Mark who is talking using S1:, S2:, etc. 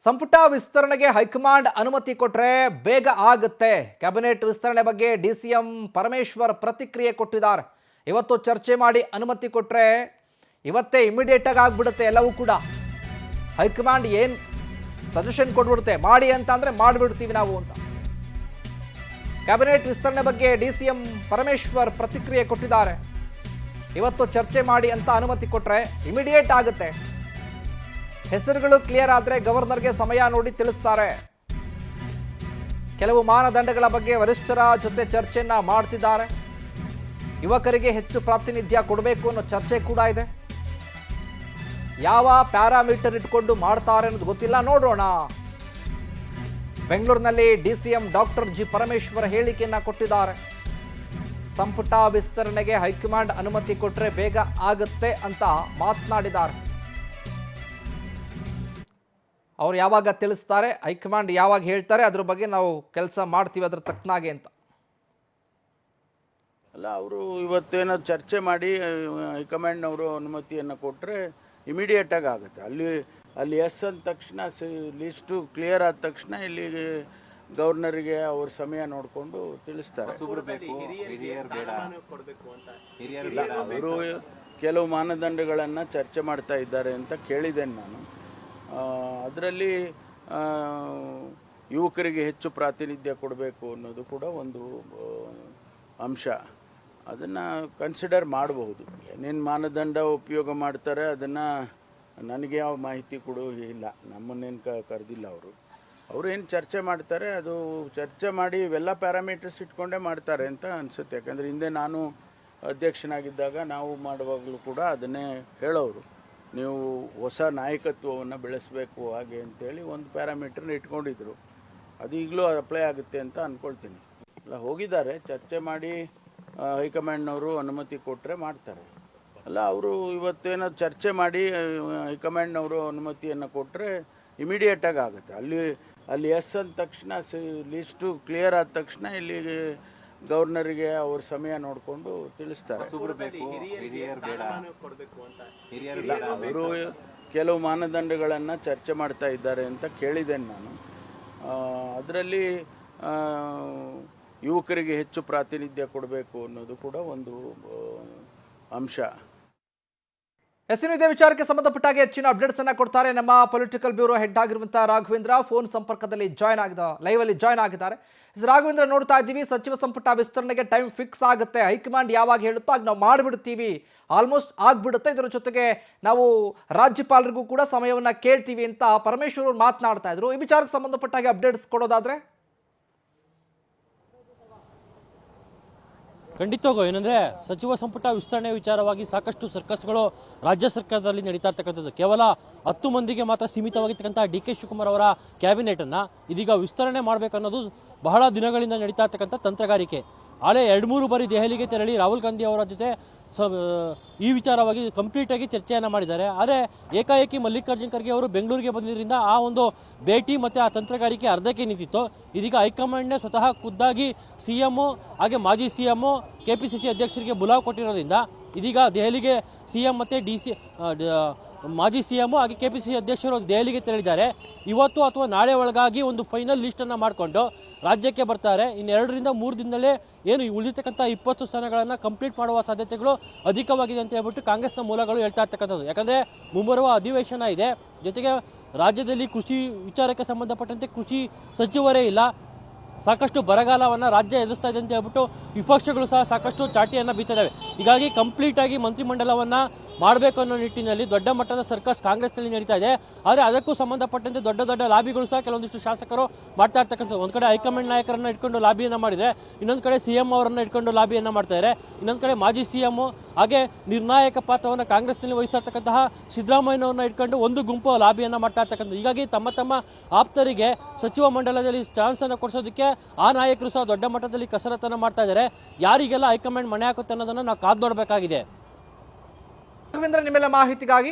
S1: ಸಂಪುಟ ವಿಸ್ತರಣೆಗೆ ಹೈಕಮಾಂಡ್ ಅನುಮತಿ ಕೊಟ್ಟರೆ ಬೇಗ ಆಗುತ್ತೆ. ಕ್ಯಾಬಿನೆಟ್ ವಿಸ್ತರಣೆ ಬಗ್ಗೆ ಡಿಸಿಎಂ ಪರಮೇಶ್ವರ್ ಪ್ರತಿಕ್ರಿಯೆ ಕೊಟ್ಟಿದ್ದಾರೆ. ಇವತ್ತು ಚರ್ಚೆ ಮಾಡಿ ಅನುಮತಿ ಕೊಟ್ಟರೆ ಇವತ್ತೇ ಇಮಿಡಿಯೇಟ್ ಆಗಿ ಆಗಿಬಿಡುತ್ತೆ. ಎಲ್ಲವೂ ಕೂಡ ಹೈಕಮಾಂಡ್ ಏನು ಸಜೆಷನ್ ಕೊಟ್ಬಿಡುತ್ತೆ, ಮಾಡಿ ಅಂತ ಅಂದರೆ ಮಾಡಿಬಿಡ್ತೀವಿ ನಾವು ಅಂತ. ಕ್ಯಾಬಿನೆಟ್ ವಿಸ್ತರಣೆ ಬಗ್ಗೆ ಡಿಸಿಎಂ ಪರಮೇಶ್ವರ್ ಪ್ರತಿಕ್ರಿಯೆ ಕೊಟ್ಟಿದ್ದಾರೆ. ಇವತ್ತು ಚರ್ಚೆ ಮಾಡಿ ಅಂತ ಅನುಮತಿ ಕೊಟ್ಟರೆ ಇಮಿಡಿಯೇಟ್ ಆಗುತ್ತೆ. ಹೆಸರುಗಳು ಕ್ಲಿಯರ್ ಆದರೆ ಗವರ್ನರ್ಗೆ ಸಮಯ ನೋಡಿ ತಿಳಿಸ್ತಾರೆ. ಕೆಲವು ಮಾನದಂಡಗಳ ಬಗ್ಗೆ ವರಿಷ್ಠರ ಜೊತೆ ಚರ್ಚೆಯನ್ನ ಮಾಡ್ತಿದ್ದಾರೆ. ಯುವಕರಿಗೆ ಹೆಚ್ಚು ಪ್ರಾತಿನಿಧ್ಯ ಕೊಡಬೇಕು ಅನ್ನೋ ಚರ್ಚೆ ಕೂಡ ಇದೆ. ಯಾವ ಪ್ಯಾರಾಮೀಟರ್ ಇಟ್ಕೊಂಡು ಮಾಡ್ತಾರೆ ಅನ್ನೋದು ಗೊತ್ತಿಲ್ಲ, ನೋಡೋಣ. ಬೆಂಗಳೂರಿನಲ್ಲಿ ಡಿಸಿಎಂ ಡಾಕ್ಟರ್ ಜಿ ಪರಮೇಶ್ವರ್ ಹೇಳಿಕೆಯನ್ನ ಕೊಟ್ಟಿದ್ದಾರೆ. ಸಂಪುಟ ವಿಸ್ತರಣೆಗೆ ಹೈಕಮಾಂಡ್ ಅನುಮತಿ ಕೊಟ್ಟರೆ ಬೇಗ ಆಗುತ್ತೆ ಅಂತ ಮಾತನಾಡಿದ್ದಾರೆ. ಅವ್ರು ಯಾವಾಗ ತಿಳಿಸ್ತಾರೆ, ಹೈಕಮಾಂಡ್ ಯಾವಾಗ ಹೇಳ್ತಾರೆ, ಅದ್ರ ಬಗ್ಗೆ ನಾವು ಕೆಲಸ ಮಾಡ್ತೀವಿ ಅದ್ರ ತಕ್ಕನಾಗೆ ಅಂತ.
S2: ಅಲ್ಲ, ಅವರು ಇವತ್ತೇನಾದ್ರು ಚರ್ಚೆ ಮಾಡಿ ಹೈಕಮಾಂಡ್ನವರು ಅನುಮತಿಯನ್ನು ಕೊಟ್ಟರೆ ಇಮಿಡಿಯೇಟಾಗಿ ಆಗುತ್ತೆ. ಅಲ್ಲಿ ಎಸ್ ಅಂದ ತಕ್ಷಣ ಲಿಸ್ಟು ಕ್ಲಿಯರ್ ಆದ ತಕ್ಷಣ ಇಲ್ಲಿ ಗವರ್ನರಿಗೆ ಅವ್ರ ಸಮಯ ನೋಡಿಕೊಂಡು ತಿಳಿಸ್ತಾರೆ. ಅವರು ಕೆಲವು ಮಾನದಂಡಗಳನ್ನು ಚರ್ಚೆ ಮಾಡ್ತಾ ಇದ್ದಾರೆ ಅಂತ ಕೇಳಿದ್ದೇನೆ ನಾನು. ಅದರಲ್ಲಿ ಯುವಕರಿಗೆ ಹೆಚ್ಚು ಪ್ರಾತಿನಿಧ್ಯ ಕೊಡಬೇಕು ಅನ್ನೋದು ಕೂಡ ಒಂದು ಅಂಶ. ಅದನ್ನು ಕನ್ಸಿಡರ್ ಮಾಡಬಹುದು. ಏನೇನು ಮಾನದಂಡ ಉಪಯೋಗ ಮಾಡ್ತಾರೆ ಅದನ್ನು ನನಗೆ ಯಾವ ಮಾಹಿತಿ ಕೊಡೋ ಇಲ್ಲ. ನಮ್ಮನ್ನೇನು ಕರೆದಿಲ್ಲ ಅವರು ಏನು ಚರ್ಚೆ ಮಾಡ್ತಾರೆ ಅದು ಚರ್ಚೆ ಮಾಡಿ ಇವೆಲ್ಲ ಪ್ಯಾರಾಮೀಟರ್ಸ್ ಇಟ್ಕೊಂಡೇ ಮಾಡ್ತಾರೆ ಅಂತ ಅನಿಸುತ್ತೆ. ಯಾಕಂದರೆ ಹಿಂದೆ ನಾನು ಅಧ್ಯಕ್ಷನಾಗಿದ್ದಾಗ ನಾವು ಮಾಡುವಾಗಲೂ ಕೂಡ ಅದನ್ನೇ ಹೇಳೋರು, ನೀವು ಹೊಸ ನಾಯಕತ್ವವನ್ನು ಬೆಳೆಸಬೇಕು ಹಾಗೆ ಅಂತೇಳಿ ಒಂದು ಪ್ಯಾರಾಮೀಟರ್ನ ಇಟ್ಕೊಂಡಿದ್ರು. ಅದು ಈಗಲೂ ಅಪ್ಲೈ ಆಗುತ್ತೆ ಅಂತ ಅಂದ್ಕೊಳ್ತೀನಿ. ಅಲ್ಲ, ಹೋಗಿದ್ದಾರೆ, ಚರ್ಚೆ ಮಾಡಿ ಹೈಕಮಾಂಡ್ನವರು ಅನುಮತಿ ಕೊಟ್ಟರೆ ಮಾಡ್ತಾರೆ. ಅಲ್ಲ, ಅವರು ಇವತ್ತೇನಾದ್ರು ಚರ್ಚೆ ಮಾಡಿ ಹೈಕಮಾಂಡ್ನವರು ಅನುಮತಿಯನ್ನು ಕೊಟ್ಟರೆ ಇಮಿಡಿಯೇಟಾಗಿ ಆಗುತ್ತೆ. ಅಲ್ಲಿ ಎಸ್ ಅಂದ ತಕ್ಷಣ ಲಿಸ್ಟು ಕ್ಲಿಯರ್ ಆದ ತಕ್ಷಣ ಇಲ್ಲಿ ಗವರ್ನರಿಗೆ ಅವ್ರ ಸಮಯ ನೋಡಿಕೊಂಡು ತಿಳಿಸ್ತಾರೆ. ಅವರು ಕೆಲವು ಮಾನದಂಡಗಳನ್ನು ಚರ್ಚೆ ಮಾಡ್ತಾ ಇದ್ದಾರೆ ಅಂತ ಕೇಳಿದ್ದೇನೆ ನಾನು. ಅದರಲ್ಲಿ ಯುವಕರಿಗೆ ಹೆಚ್ಚು ಪ್ರಾತಿನಿಧ್ಯ ಕೊಡಬೇಕು ಅನ್ನೋದು ಕೂಡ ಒಂದು ಅಂಶ.
S1: ಇದೇ ವಿಚಾರಕ್ಕೆ ಸಂಬಂಧಪಟ್ಟಾಗ ಹೆಚ್ಚಿನ ಅಪ್ಡೇಟ್ಸ್ ಅನ್ನ ಕೊಡ್ತಾರೆ ನಮ್ಮ ಪೊಲಿಟಿಕಲ್ ಬ್ಯೂರೋ ಹೆಡ್ ಆಗಿರುವಂತಹ ರಾಘವೇಂದ್ರ. ಫೋನ್ ಸಂಪರ್ಕದಲ್ಲಿ ಲೈವ್ ಅಲ್ಲಿ ಜಾಯ್ನ್ ಆಗಿದ್ದಾರೆ. ರಾಘವೇಂದ್ರ, ನೋಡ್ತಾ ಇದ್ದೀವಿ, ಸಚಿವ ಸಂಪುಟ ವಿಸ್ತರಣೆಗೆ ಟೈಮ್ ಫಿಕ್ಸ್ ಆಗುತ್ತೆ. ಹೈಕಮಾಂಡ್ ಯಾವಾಗ ಹೇಳುತ್ತೋ ಆಗ ನಾವು ಮಾಡಿಬಿಡ್ತೀವಿ, ಆಲ್ಮೋಸ್ಟ್ ಆಗ್ಬಿಡುತ್ತೆ. ಇದರ ಜೊತೆಗೆ ನಾವು ರಾಜ್ಯಪಾಲರಿಗೂ ಕೂಡ ಸಮಯವನ್ನ ಕೇಳ್ತೀವಿ ಅಂತ ಪರಮೇಶ್ವರ್ ಅವರು ಮಾತನಾಡ್ತಾ ಇದ್ರು. ಈ ವಿಚಾರಕ್ಕೆ ಸಂಬಂಧಪಟ್ಟಾಗ ಅಪ್ಡೇಟ್ಸ್ ಕೊಡೋದಾದ್ರೆ
S3: ಖಂಡಿತವಾಗೂ ಏನಂದರೆ ಸಚಿವ ಸಂಪುಟ ವಿಸ್ತರಣೆ ವಿಚಾರವಾಗಿ ಸಾಕಷ್ಟು ಸರ್ಕಸ್ಗಳು ರಾಜ್ಯ ಸರ್ಕಾರದಲ್ಲಿ ನಡೀತಾ ಇರ್ತಕ್ಕಂಥದ್ದು. ಕೇವಲ 10 ಮಂದಿಗೆ ಮಾತ್ರ ಸೀಮಿತವಾಗಿರ್ತಕ್ಕಂಥ ಡಿ.ಕೆ. ಶಿವಕುಮಾರ್ ಅವರ ಕ್ಯಾಬಿನೆಟನ್ನು ಇದೀಗ ವಿಸ್ತರಣೆ ಮಾಡಬೇಕನ್ನೋದು ಬಹಳ ದಿನಗಳಿಂದ ನಡೀತಾ ಇರ್ತಕ್ಕಂಥ ತಂತ್ರಗಾರಿಕೆ. ಆಳೆ 2-3 ಬಾರಿ ದೆಹಲಿಗೆ ತೆರಳಿ ರಾಹುಲ್ ಗಾಂಧಿ ಅವರ ಜೊತೆ ಈ ವಿಚಾರವಾಗಿ ಕಂಪ್ಲೀಟಾಗಿ ಚರ್ಚೆಯನ್ನು ಮಾಡಿದ್ದಾರೆ. ಆದರೆ ಏಕಾಏಕಿ ಮಲ್ಲಿಕಾರ್ಜುನ್ ಖರ್ಗೆ ಅವರು ಬೆಂಗಳೂರಿಗೆ ಬಂದಿದ್ದರಿಂದ ಆ ಒಂದು ಭೇಟಿ ಮತ್ತು ಆ ತಂತ್ರಗಾರಿಕೆ ಅರ್ಧಕ್ಕೆ ನಿಂತಿತ್ತು. ಇದೀಗ ಹೈಕಮಾಂಡ್ನೇ ಸ್ವತಃ ಖುದ್ದಾಗಿ CM ಹಾಗೆ ಮಾಜಿ CM KPCC ಅಧ್ಯಕ್ಷರಿಗೆ ಬುಲಾವ್ ಕೊಟ್ಟಿರೋದ್ರಿಂದ ಇದೀಗ ದೆಹಲಿಗೆ CM ಮತ್ತು ಮಾಜಿ CM ಹಾಗೆ KPCC ಅಧ್ಯಕ್ಷರು ದೆಹಲಿಗೆ ತೆರಳಿದ್ದಾರೆ. ಇವತ್ತು ಅಥವಾ ನಾಳೆ ಒಳಗಾಗಿ ಒಂದು ಫೈನಲ್ ಲಿಸ್ಟನ್ನು ಮಾಡಿಕೊಂಡು ರಾಜ್ಯಕ್ಕೆ ಬರ್ತಾರೆ. ಇನ್ನು 2-3 ದಿನದಲ್ಲೇ ಏನು ಉಳಿದಿರ್ತಕ್ಕಂಥ 20 ಸ್ಥಾನಗಳನ್ನು ಕಂಪ್ಲೀಟ್ ಮಾಡುವ ಸಾಧ್ಯತೆಗಳು ಅಧಿಕವಾಗಿದೆ ಅಂತ ಹೇಳ್ಬಿಟ್ಟು ಕಾಂಗ್ರೆಸ್ನ ಮೂಲಗಳು ಹೇಳ್ತಾ ಇರ್ತಕ್ಕಂಥದ್ದು. ಯಾಕಂದರೆ ಮುಂಬರುವ ಅಧಿವೇಶನ ಇದೆ, ಜೊತೆಗೆ ರಾಜ್ಯದಲ್ಲಿ ಕೃಷಿ ವಿಚಾರಕ್ಕೆ ಸಂಬಂಧಪಟ್ಟಂತೆ ಕೃಷಿ ಸಚಿವರೇ ಇಲ್ಲ, ಸಾಕಷ್ಟು ಬರಗಾಲವನ್ನು ರಾಜ್ಯ ಎದುರಿಸ್ತಾ ಇದೆ ಅಂತ ಹೇಳ್ಬಿಟ್ಟು ವಿಪಕ್ಷಗಳು ಸಹ ಸಾಕಷ್ಟು ಚಾಟಿಯನ್ನು ಬೀತಿದ್ದಾವೆ. ಹೀಗಾಗಿ ಕಂಪ್ಲೀಟಾಗಿ ಮಂತ್ರಿಮಂಡಲವನ್ನು ಮಾಡಬೇಕು ಅನ್ನೋ ನಿಟ್ಟಿನಲ್ಲಿ ದೊಡ್ಡ ಮಟ್ಟದ ಸರ್ಕಸ್ ಕಾಂಗ್ರೆಸ್ನಲ್ಲಿ ನಡೀತಾ ಇದೆ. ಆದರೆ ಅದಕ್ಕೂ ಸಂಬಂಧಪಟ್ಟಂತೆ ದೊಡ್ಡ ದೊಡ್ಡ ಲಾಬಿಗಳು ಸಹ ಕೆಲವೊಂದಿಷ್ಟು ಶಾಸಕರು ಮಾಡ್ತಾ ಇರ್ತಕ್ಕಂಥದ್ದು. ಒಂದು ಕಡೆ ಹೈಕಮಾಂಡ್ ನಾಯಕರನ್ನು ಇಟ್ಕೊಂಡು ಲಾಬಿಯನ್ನು ಮಾಡಿದರೆ, ಇನ್ನೊಂದು ಕಡೆ CM ಅವರನ್ನು ಇಟ್ಕೊಂಡು ಲಾಬಿಯನ್ನು ಮಾಡ್ತಾ ಇದ್ದಾರೆ. ಇನ್ನೊಂದು ಕಡೆ ಮಾಜಿ CM ಹಾಗೆ ನಿರ್ಣಾಯಕ ಪಾತ್ರವನ್ನು ಕಾಂಗ್ರೆಸ್ನಲ್ಲಿ ವಹಿಸ್ತಾ ಇರ್ತಕ್ಕಂತಹ ಸಿದ್ದರಾಮಯ್ಯನವ್ರನ್ನ ಇಟ್ಕೊಂಡು ಒಂದು ಗುಂಪು ಲಾಬಿಯನ್ನು ಮಾಡ್ತಾ ಇರ್ತಕ್ಕಂಥದ್ದು. ಹೀಗಾಗಿ ತಮ್ಮ ಆಪ್ತರಿಗೆ ಸಚಿವ ಮಂಡಲದಲ್ಲಿ ಚಾನ್ಸ್ ಅನ್ನು ಕೊಡಿಸೋದಕ್ಕೆ ಆ ನಾಯಕರು ಸಹ ದೊಡ್ಡ ಮಟ್ಟದಲ್ಲಿ ಕಸರತ್ತನ್ನು ಮಾಡ್ತಾ ಇದ್ದಾರೆ. ಯಾರಿಗೆಲ್ಲ ಹೈಕಮಾಂಡ್ ಮಣೆ ಹಾಕುತ್ತೆ ಅನ್ನೋದನ್ನು ನಾವು ಕಾದು ನೋಡಬೇಕಾಗಿದೆ.
S1: ರಾಘವೇಂದ್ರ, ನಿಮ್ಮೆಲ್ಲ ಮಾಹಿತಿಗಾಗಿ